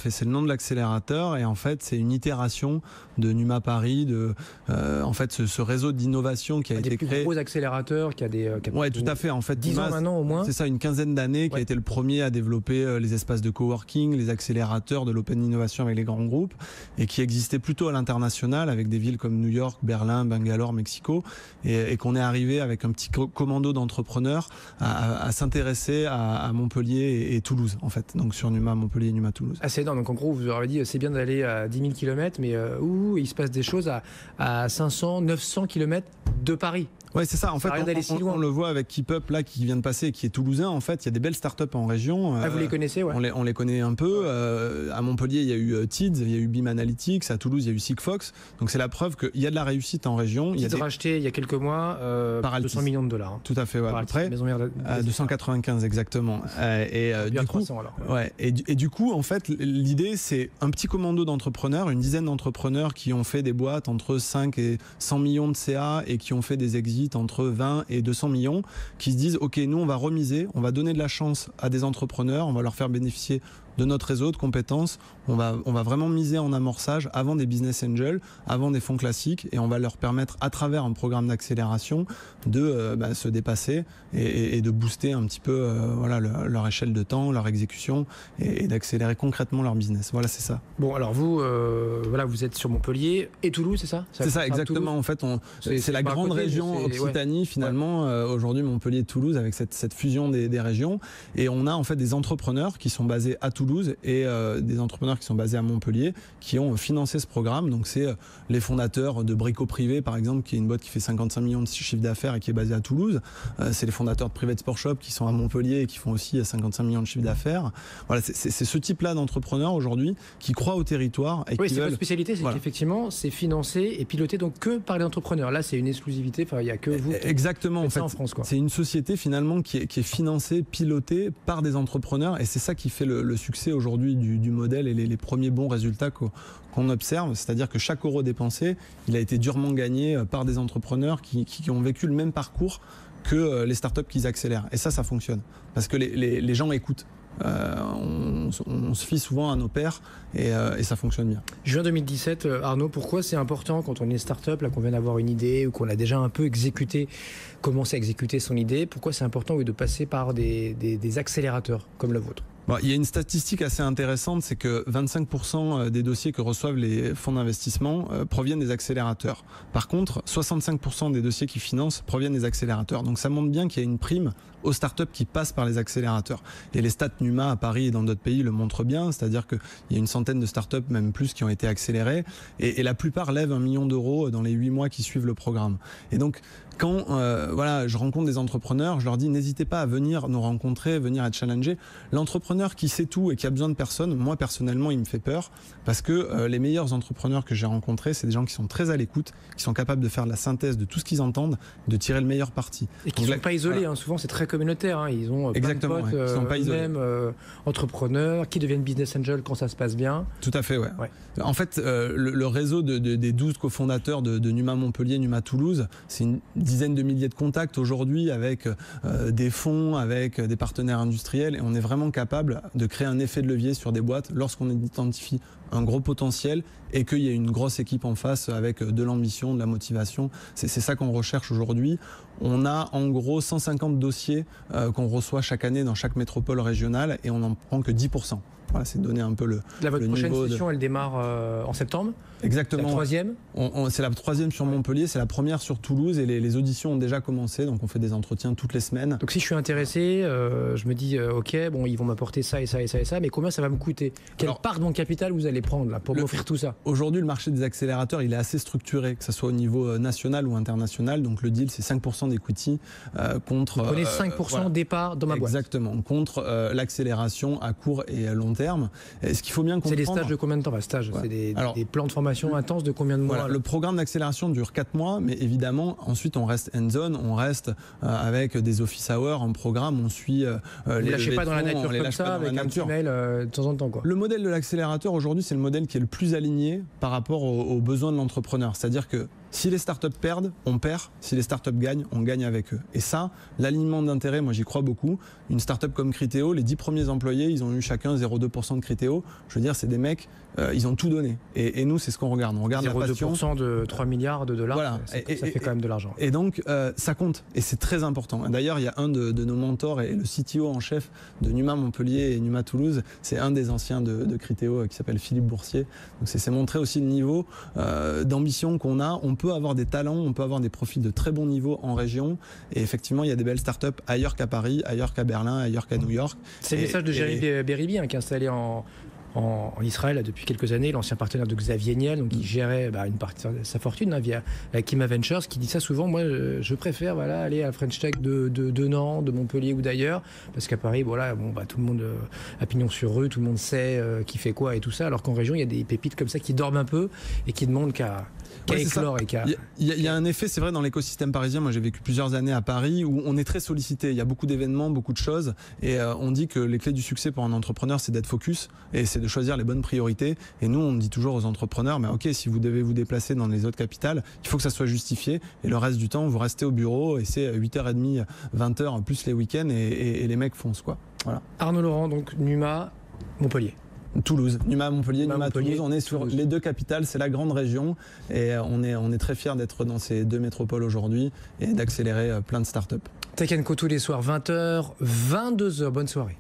C'est le nom de l'accélérateur et en fait c'est une itération de Numa Paris, en fait ce réseau d'innovation qui a été créé. Des plus gros accélérateurs qui a des. Ouais, tout à fait. En fait, 10 ans maintenant au moins. C'est ça, une quinzaine d'années qui a été le premier à développer les espaces de coworking, les accélérateurs de l'open innovation avec les grands groupes et qui existait plutôt à l'international avec des villes comme New York, Berlin, Bangalore, Mexico et qu'on est arrivé avec un petit commando d'entrepreneurs à s'intéresser à Montpellier et Toulouse en fait. Donc sur Numa Montpellier et Numa Toulouse. Ah, c'est énorme. Donc en gros, vous aurez dit c'est bien d'aller à 10 000 km, mais il se passe des choses à 500, 900 km de Paris. Ouais, c'est ça. En fait, on le voit avec Keep Up là qui vient de passer, qui est toulousain. En fait, il y a des belles startups en région. Ah, vous les connaissez, ouais. On les connaît un peu. À Montpellier, il y a eu TIDS, il y a eu BIM Analytics. À Toulouse, il y a eu Sigfox. Donc c'est la preuve qu'il y a de la réussite en région. TIDS racheté il y a quelques mois par 200 millions de dollars. Hein. Tout à fait, ouais, à peu près. À 295 exactement. Du coup, 300, alors. Ouais. Et du coup, en fait, l'idée c'est un petit commando d'entrepreneurs, une dizaine d'entrepreneurs qui ont fait des boîtes entre 5 et 100 millions de CA et qui ont fait des exits entre 20 et 200 millions, qui se disent ok, nous on va remiser, on va donner de la chance à des entrepreneurs, on va leur faire bénéficier de notre réseau de compétences, on va vraiment miser en amorçage avant des business angels, avant des fonds classiques et on va leur permettre à travers un programme d'accélération de se dépasser et de booster un petit peu leur échelle de temps, leur exécution et d'accélérer concrètement leur business. Voilà, c'est ça. Bon, alors vous vous êtes sur Montpellier et Toulouse, c'est ça? C'est ça, exactement. En fait, c'est la grande région Occitanie finalement, aujourd'hui Montpellier-Toulouse avec cette fusion des régions et on a en fait des entrepreneurs qui sont basés à Toulouse et des entrepreneurs qui sont basés à Montpellier qui ont financé ce programme. Donc c'est les fondateurs de Brico Privé par exemple, qui est une boîte qui fait 55 millions de chiffre d'affaires et qui est basée à Toulouse. C'est les fondateurs de Private Sport Shop qui sont à Montpellier et qui font aussi 55 millions de chiffre d'affaires. Voilà, c'est ce type-là d'entrepreneurs aujourd'hui qui croient au territoire et qui c'est veulent... votre spécialité, c'est qu'effectivement c'est financé et piloté donc que par les entrepreneurs. Là, c'est une exclusivité. Enfin, il y a que vous. Exactement. En fait, en France, quoi. C'est une société finalement qui est financée, pilotée par des entrepreneurs et c'est ça qui fait le succès aujourd'hui du modèle et les premiers bons résultats qu'on observe, c'est-à-dire que chaque euro dépensé, il a été durement gagné par des entrepreneurs qui ont vécu le même parcours que les startups qu'ils accélèrent. Et ça fonctionne. Parce que les gens écoutent. On se fie souvent à nos pairs et ça fonctionne bien. Juin 2017, Arnaud, pourquoi c'est important quand on est une start-up, là, qu'on vient d'avoir une idée ou qu'on a déjà un peu commencé à exécuter son idée, pourquoi c'est important de passer par des accélérateurs comme le vôtre? Il y a une statistique assez intéressante, c'est que 25% des dossiers que reçoivent les fonds d'investissement proviennent des accélérateurs. Par contre, 65% des dossiers qui financent proviennent des accélérateurs. Donc ça montre bien qu'il y a une prime aux startups qui passent par les accélérateurs. Et les stats Numa à Paris et dans d'autres pays le montrent bien, c'est-à-dire qu'il y a une centaine de startups, même plus, qui ont été accélérées. Et la plupart lèvent 1 million d'euros dans les 8 mois qui suivent le programme. Et donc, quand je rencontre des entrepreneurs, je leur dis n'hésitez pas à venir nous rencontrer, venir être challengés. L'entrepreneur qui sait tout et qui a besoin de personne, moi personnellement, il me fait peur parce que les meilleurs entrepreneurs que j'ai rencontrés, c'est des gens qui sont très à l'écoute, qui sont capables de faire de la synthèse de tout ce qu'ils entendent, de tirer le meilleur parti. Et qui ne sont pas isolés, souvent c'est très communautaire. Ils ont plein de potes, ils sont pas isolés. Même entrepreneurs qui deviennent business angels quand ça se passe bien. Tout à fait, ouais. En fait, le réseau des 12 cofondateurs de Numa Montpellier, Numa Toulouse, c'est une dizaine de milliers de contacts aujourd'hui avec des fonds, avec des partenaires industriels et on est vraiment capable de créer un effet de levier sur des boîtes lorsqu'on identifie un gros potentiel et qu'il y a une grosse équipe en face avec de l'ambition, de la motivation. C'est ça qu'on recherche aujourd'hui. On a en gros 150 dossiers qu'on reçoit chaque année dans chaque métropole régionale et on n'en prend que 10%. Voilà, c'est donner un peu le Là, votre prochaine niveau session, elle démarre en septembre. Exactement. La troisième. C'est la troisième sur Montpellier, c'est la première sur Toulouse et les auditions ont déjà commencé, donc on fait des entretiens toutes les semaines. Donc si je suis intéressé, je me dis ils vont m'apporter ça et ça et ça et ça, mais combien ça va me coûter? Quelle part de mon capital vous allez prendre là pour m'offrir tout ça? Aujourd'hui, le marché des accélérateurs, il est assez structuré, que ce soit au niveau national ou international. Donc le deal, c'est 5% d'equity contre. Vous prenez 5% départ dans ma boîte. Exactement, contre l'accélération à court et à long terme. Et ce qu'il faut bien comprendre. C'est des stages de combien de temps? C'est des plans de formation intenses de combien de mois? Le programme d'accélération dure 4 mois, mais évidemment, ensuite on reste hands-on, on reste avec des office hours en programme, on suit les lâchez pas dans la nature comme ça, avec un petit mail de temps en temps, quoi. Le modèle de l'accélérateur aujourd'hui, c'est le modèle qui est le plus aligné par rapport aux besoins de l'entrepreneur. C'est-à-dire que Si les startups perdent, on perd. Si les startups gagnent, on gagne avec eux. Et ça, l'alignement d'intérêt, moi j'y crois beaucoup. Une startup comme Criteo, les 10 premiers employés, ils ont eu chacun 0,2% de Criteo. Je veux dire, c'est des mecs, ils ont tout donné. Et nous, c'est ce qu'on regarde. On regarde la passion. 0,2% de 3 milliards de dollars, voilà. ça fait quand même de l'argent. Et donc, ça compte. Et c'est très important. D'ailleurs, il y a un de nos mentors et le CTO en chef de Numa Montpellier et Numa Toulouse. C'est un des anciens de Criteo qui s'appelle Philippe Boursier. Donc, c'est montrer aussi le niveau d'ambition qu'on a. On peut avoir des talents, on peut avoir des profils de très bon niveau en région. Et effectivement, il y a des belles startups ailleurs qu'à Paris, ailleurs qu'à Berlin, ailleurs qu'à New York. C'est le message de Jérémy Beribi qui est installé en Israël depuis quelques années, l'ancien partenaire de Xavier Niel, donc qui gérait une partie de sa fortune via Kima Ventures, qui dit ça souvent. Moi, je préfère aller à French Tech de Nantes, de Montpellier ou d'ailleurs, parce qu'à Paris, tout le monde a pignon sur rue, tout le monde sait qui fait quoi et tout ça, alors qu'en région, il y a des pépites comme ça qui dorment un peu et qui demandent qu'à éclore et qu'à... Il y a un effet, c'est vrai, dans l'écosystème parisien. Moi, j'ai vécu plusieurs années à Paris où on est très sollicité. Il y a beaucoup d'événements, beaucoup de choses, et on dit que les clés du succès pour un entrepreneur, c'est d'être focus et c'est de choisir les bonnes priorités. Et nous, on dit toujours aux entrepreneurs, mais ok, si vous devez vous déplacer dans les autres capitales, il faut que ça soit justifié. Et le reste du temps, vous restez au bureau et c'est 8h30, 20h, plus les week-ends et les mecs foncent, quoi. Voilà. Arnaud Laurent, donc Numa, Montpellier. Toulouse, Numa Montpellier, Numa Toulouse. On est sur les deux capitales, c'est la grande région et on est très fiers d'être dans ces deux métropoles aujourd'hui et d'accélérer plein de startups. Tech & Co tous les soirs, 20h, 22h. Bonne soirée.